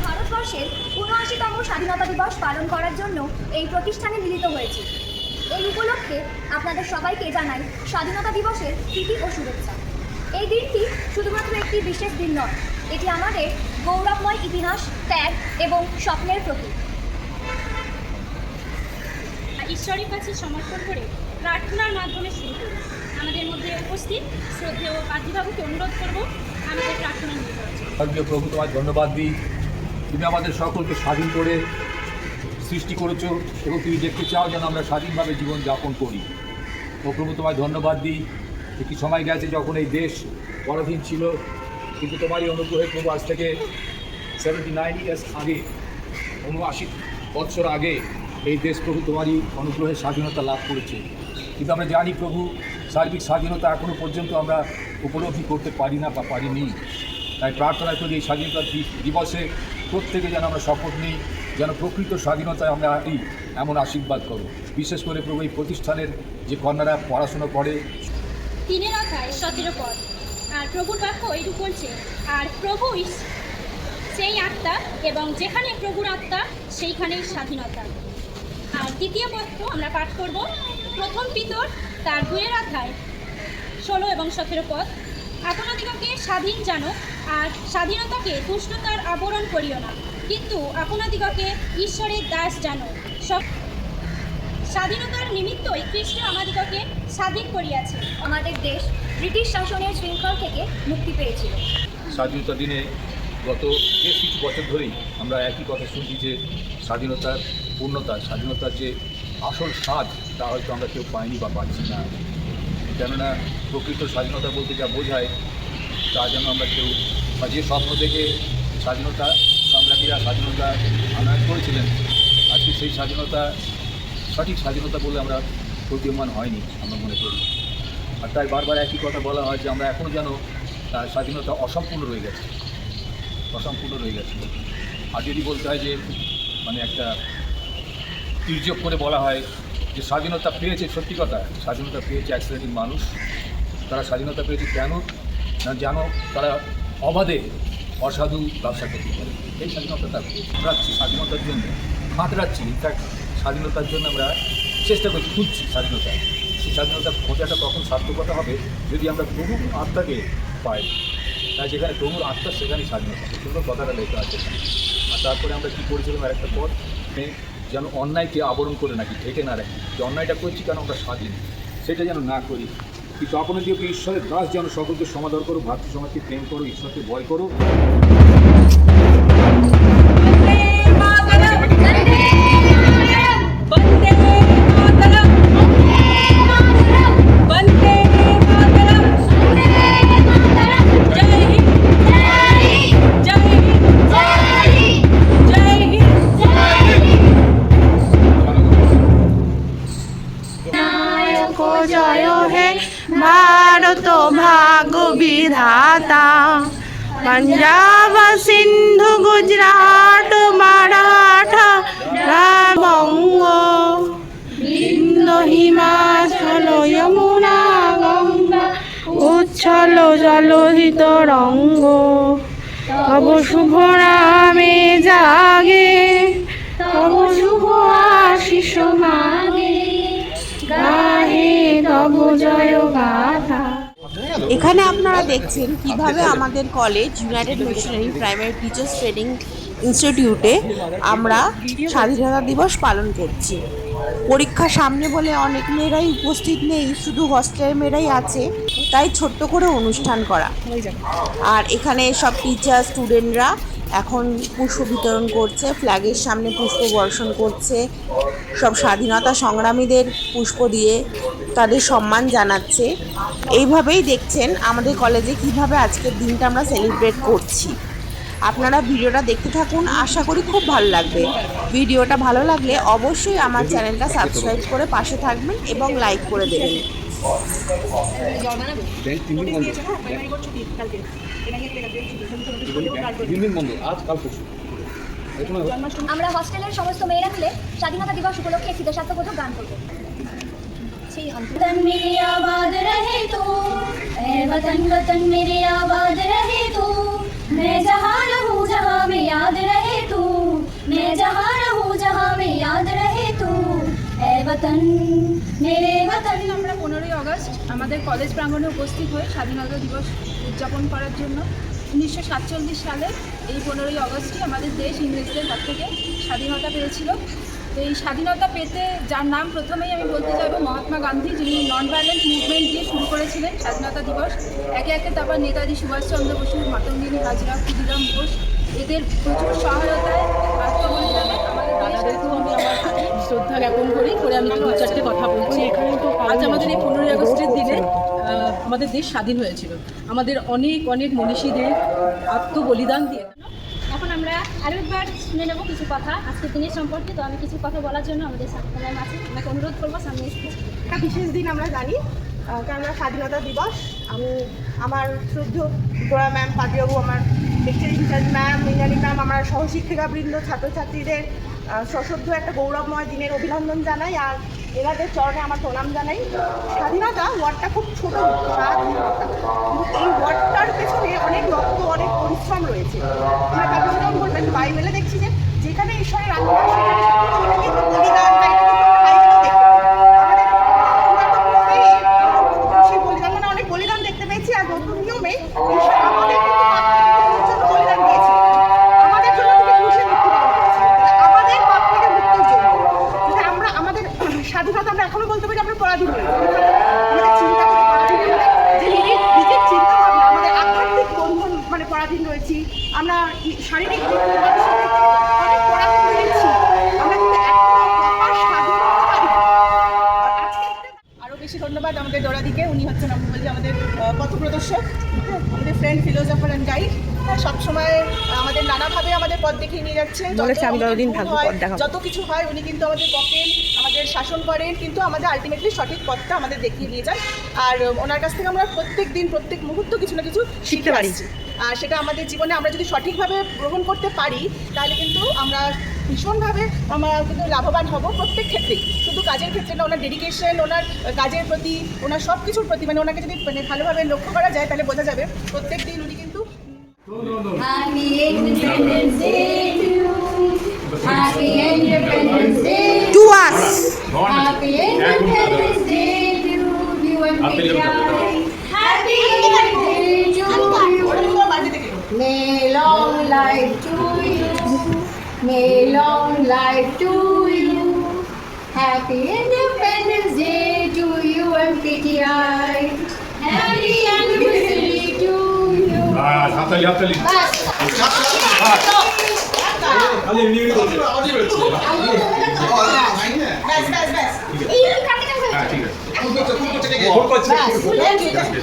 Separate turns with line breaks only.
ভারতবর্ষের ৭৯তম স্বাধীনতা দিবস পালন করার জন্য এই প্রতিষ্ঠানে মিলিত হয়েছে। এই উপলক্ষে আপনাদের সবাইকে জানাই স্বাধীনতা দিবসের প্রীতি ও শুভেচ্ছা। এই দিনটি শুধুমাত্র একটি বিশেষ দিন নয়, এটি আমাদের গৌরবময় ইতিহাস, ত্যাগ এবং স্বপ্নের প্রতীক।
ঈশ্বরের কাছে সমর্পণ করে প্রার্থনার মাধ্যমে শুরু করি। আমাদের মধ্যে উপস্থিত শ্রদ্ধেয় পার্থিবাবুকে অনুরোধ করব আমাদের প্রার্থনা নিয়ে যাওয়ার জন্য।
স্বর্গীয় প্রভু, তোমায় ধন্যবাদ দিই। তুমি আমাদের সকলকে স্বাধীন করে সৃষ্টি করেছো এবং তুমি দেখতে চাও যেন আমরা স্বাধীনভাবে জীবনযাপন করি। ও প্রভু, তোমায় ধন্যবাদ দিই। একটি সময় গেছে যখন এই দেশ পরাধীন ছিল, কিন্তু তোমারই অনুগ্রহে প্রভু আজ থেকে 79 ইয়ার্স আগে, 79 বৎসর আগে এই দেশ প্রভু তোমারই অনুগ্রহে স্বাধীনতা লাভ করেছে। কিন্তু আমরা জানি প্রভু, সার্বিক স্বাধীনতা এখনও পর্যন্ত আমরা উপলব্ধি করতে পারি না বা পারিনি। তাই প্রার্থনা করি এই স্বাধীনতা দিবসে প্রত্যেকে যেন আমরা শপথ নিই, যেন প্রকৃত স্বাধীনতায় আমরা এমন আশীর্বাদ করো। বিশেষ করে প্রভু এই প্রতিষ্ঠানের যে কন্যারা পড়াশোনা করে।
3 অধ্যায় 17 পদ। আর প্রভুর বাক্য এইটুকু বলছে, আর প্রভু সেই আত্মা এবং যেখানে প্রভুর আত্মা সেইখানেই স্বাধীনতা। আর দ্বিতীয় পত্র আমরা পাঠ করব, প্রথম পিতর তার 2 অধ্যায় 16 এবং 17 পদ। আপনাদিগকে স্বাধীন জানো, আর স্বাধীনতাকে দুষ্টতার আবরণ করিও না, কিন্তু আপনাদিগকে ঈশ্বরের দাস জানো। স্বাধীনতার নিমিত্তই খ্রিস্ট আমাদিগকে স্বাধীন করিয়াছে।
আমাদের দেশ ব্রিটিশ শাসনের শৃঙ্খল থেকে মুক্তি পেয়েছিল।
স্বাধীনতা দিনে গত বেশ কিছু বছর ধরেই আমরা একই কথা শুনছি যে স্বাধীনতার পূর্ণতা, স্বাধীনতার যে আসল স্বাদ তা হয়তো আমরা কেউ পাইনি বা পাচ্ছি না। কেননা প্রকৃত স্বাধীনতা বলতে যা বোঝায় তা যেন আমরা কেউ, বা যে স্বপ্ন থেকে স্বাধীনতা সংগ্রামীরা স্বাধীনতা আনয়ন করেছিলেন, আজকে সেই স্বাধীনতা সঠিক স্বাধীনতা বলে আমরা প্রতীয়মান হয়নি আমরা মনে করি। আর তাই বারবার একই কথা বলা হয় যে আমরা এখনও যেন তার স্বাধীনতা অসম্পূর্ণ রয়ে গেছে। আর যদি বলতে হয় যে মানে একটা তির্যক করে বলা হয় যে স্বাধীনতা পেয়েছে, সত্যি কথা, স্বাধীনতা পেয়েছে এক শ্রেণীর মানুষ। তারা স্বাধীনতা পেয়েছে কেন না, জানো, তারা অবাধে অসাধু ব্যবসা করতে পারে। এই স্বাধীনতা তার হাতড়াচ্ছি, স্বাধীনতার জন্য হাতড়াচ্ছি। ইনফ্যাক্ট স্বাধীনতার জন্য আমরা চেষ্টা করছি, খুঁজছি স্বাধীনতা। সেই স্বাধীনতার খোঁজাটা তখন সার্থকতা হবে যদি আমরা প্রভুর আত্মাকে পাই। তাই যেখানে প্রভুর আত্মা সেখানেই স্বাধীনতা। সুন্দর কথাটা লেখা আছে। আর তারপরে আমরা কী করেছিলাম আর একটা পথ, যেন অন্যায়কে আবরণ করে নাকি ঢেকে না রাখি, যে অন্যায়টা করছি কেন আমরা স্বাধীন, সেটা যেন না করি। কিন্তু আপনাদেরকে ঈশ্বরের দাস যেন সকলকে সমাদর করো, ভাতৃ সমাজকে প্রেম করো, ঈশ্বরকে ভয় করো।
জয় হে ভারত ভাগ্য বিধাতা, পঞ্জাব সিন্ধু গুজরাট মারাঠা বঙ্গ, বিন্ধ্য হিমাচল যমুনা গঙ্গা, উচ্ছল জলধিত রঙ্গ, তব শুভ নামে জাগে, তব শুভ আশিস মাগে, গাহে তব জয় গাথা। এখানে আপনারা দেখছেন কিভাবে আমাদের college United missionary primary teachers training ইনস্টিটিউটে আমরা স্বাধীনতা দিবস পালন করছি। পরীক্ষা সামনে বলে অনেক মেয়েরাই উপস্থিত নেই, শুধু হস্টেলের মেয়েরাই আছে, তাই ছোট্ট করে অনুষ্ঠান করা। আর এখানে সব টিচার স্টুডেন্টরা এখন পুষ্প বিতরণ করছে, ফ্ল্যাগের সামনে পুষ্প বর্ষণ করছে, সব স্বাধীনতা সংগ্রামীদের পুষ্প দিয়ে তাদের সম্মান জানাচ্ছে। এইভাবেই দেখছেন আমাদের কলেজে কিভাবে আজকের দিনটা আমরা সেলিব্রেট করছি। আপনারা ভিডিওটা দেখতে থাকুন, আশা করি খুব ভালো লাগবে। ভিডিওটা ভালো লাগলে অবশ্যই আমার চ্যানেলটা সাবস্ক্রাইব করে পাশে থাকবেন এবং লাইক করে দেবেন।
আমরা হস্টেলের সমস্ত মেয়েরা মিলে স্বাধীনতা দিবস উপলক্ষে একটি দেশাত্মবোধক গান করব। वतन मेरे आबाद रहे तो, ऐ वतन वतन मेरे आबाद रहे तो, मैं जहाँ रहूँ जहाँ में याद रहे तो, मैं जहाँ रहूँ जहाँ में याद रहे तो, ऐ वतन मेरे वतन।
আমরা 15ই আগস্ট আমাদের কলেজ প্রাঙ্গণে উপস্থিত হই স্বাধীনতা দিবস উদযাপন করার জন্য। 1947 সালে এই 15ই আগস্টই আমাদের দেশ ইংরেজদের হাত থেকে স্বাধীনতা পেয়েছিল। তো এই স্বাধীনতা পেতে যার নাম প্রথমেই আমি বলতে চাইবো মহাত্মা গান্ধী, যিনি নন ভায়োলেন্ট মুভমেন্ট দিয়ে শুরু করেছিলেন স্বাধীনতা দিবস। একে একে তারপর নেতাজি সুভাষচন্দ্র বসু, মাতঙ্গিনী হাজরা, ক্ষুদিরাম বোস, এদের প্রচুর সহায়তায় আত্মবলিদানে আমাদের
দাদাদেরকেও আমি আমার শ্রদ্ধা জ্ঞাপন করে আমি দু চারটে কথা বলছি। আজ আমাদের এই 15ই আগস্টের দিনে আমাদের দেশ স্বাধীন হয়েছিল আমাদের অনেক অনেক মনীষীদের আত্মবলিদান দিয়ে।
এখন আমরা আরও একবার শুনে নেব কিছু কথা আজকের দিনের সম্পর্কে। তো আমি কিছু কথা বলার জন্য আমাদের সাথে ম্যাম আছে, আমাকে অনুরোধ করবো সামনে এসে।
একটা বিশেষ দিন আমরা জানি, কেননা স্বাধীনতা দিবস। আমি আমার শ্রদ্ধেয় গোড়া ম্যাম, পাতিবাবু, আমার lecture incharge ma'am, Mrinali ma'am, আমার সহশিক্ষিকাবৃন্দ, ছাত্রছাত্রীদের সশ্রদ্ধ একটা গৌরবময় দিনের অভিনন্দন জানাই আর এনাদের চরণে আমার প্রণাম জানাই। স্বাধীনতা ওয়ার্ডটা খুব ছোটো, স্বাধীনতা, কিন্তু এই ওয়ার্ডটার পেছনে অনেক রক্ত, অনেক পরিশ্রম রয়েছে। আমরা কাকুরাও বলবেন, বাইবেলে দেখছি যে যেখানে ঈশ্বরের আত্মা সেখানে কিন্তু বলিদান বা এটা কিন্তু বাইবেলেও দেখতে পাই। সেই বলিদান মানে অনেক বলিদান দেখতে পেয়েছি। আর নতুন নিয়মে ঈশ্বর আমাদের জন্য বলিদান দিয়েছে, আমাদের জন্য তিনি ক্রুশে মৃত্যুবরণ করেছেন, আমাদের পাপ থেকে মুক্তির জন্য। আমরা আমাদের স্বাধীনতা আমরা এখনো বলতে পারি আমরা পরাধীন হয়েছি। আমাদের চিন্তা করে পরাধীন হলে যে নিজের চিন্তা ভাবনা, আমাদের আধ্যাত্মিক বন্ধন মানে পরাধীন রয়েছি, আমরা শারীরিক মানসিক অনেক পরাধীন হয়েছি। আমরা কিন্তু এখনো প্রপার স্বাধীনতা পাই।
আরও বেশি ধন্যবাদ আমাদের দরাদিকে, উনি হচ্ছেন আমি বলছি আমাদের পথপ্রদর্শক, আমাদের ফ্রেন্ড, ফিলোজফার অ্যান্ড গাইড। সবসময় আমাদের নানাভাবে আমাদের পথ দেখিয়ে নিয়ে যাচ্ছে। যত কিছু হয় উনি কিন্তু আমাদের বকেন, আমাদের শাসন করেন, কিন্তু আমাদের আলটিমেটলি সঠিক পথটা আমাদের দেখিয়ে নিয়ে যান। আর ওনার কাছ থেকে আমরা প্রত্যেক দিন প্রত্যেক মুহূর্ত কিছু না কিছু শিখতে পারি। আর সেটা আমাদের জীবনে আমরা যদি সঠিকভাবে গ্রহণ করতে পারি তাহলে কিন্তু আমরা ভীষণভাবে আমরা কিন্তু লাভবান হব প্রত্যেক ক্ষেত্রেই, শুধু কাজের ক্ষেত্রে না। ওনার ডেডিকেশন, ওনার কাজের প্রতি, ওনার সব কিছুর প্রতি, মানে ওনাকে যদি মানে ভালোভাবে লক্ষ্য করা যায় তাহলে বোঝা যাবে প্রত্যেক দিন উনি কিন্তু।
Happy Independence Day to you. Happy Independence Day
To us.
Happy Independence Day to you and me. Happy birthday to you. May long life to you. May long life to you. Happy Independence Day to you and PTI. Happy anniversary to you.
হাততালি হাততালি
এই কাটে যাবে।
ঠিক আছে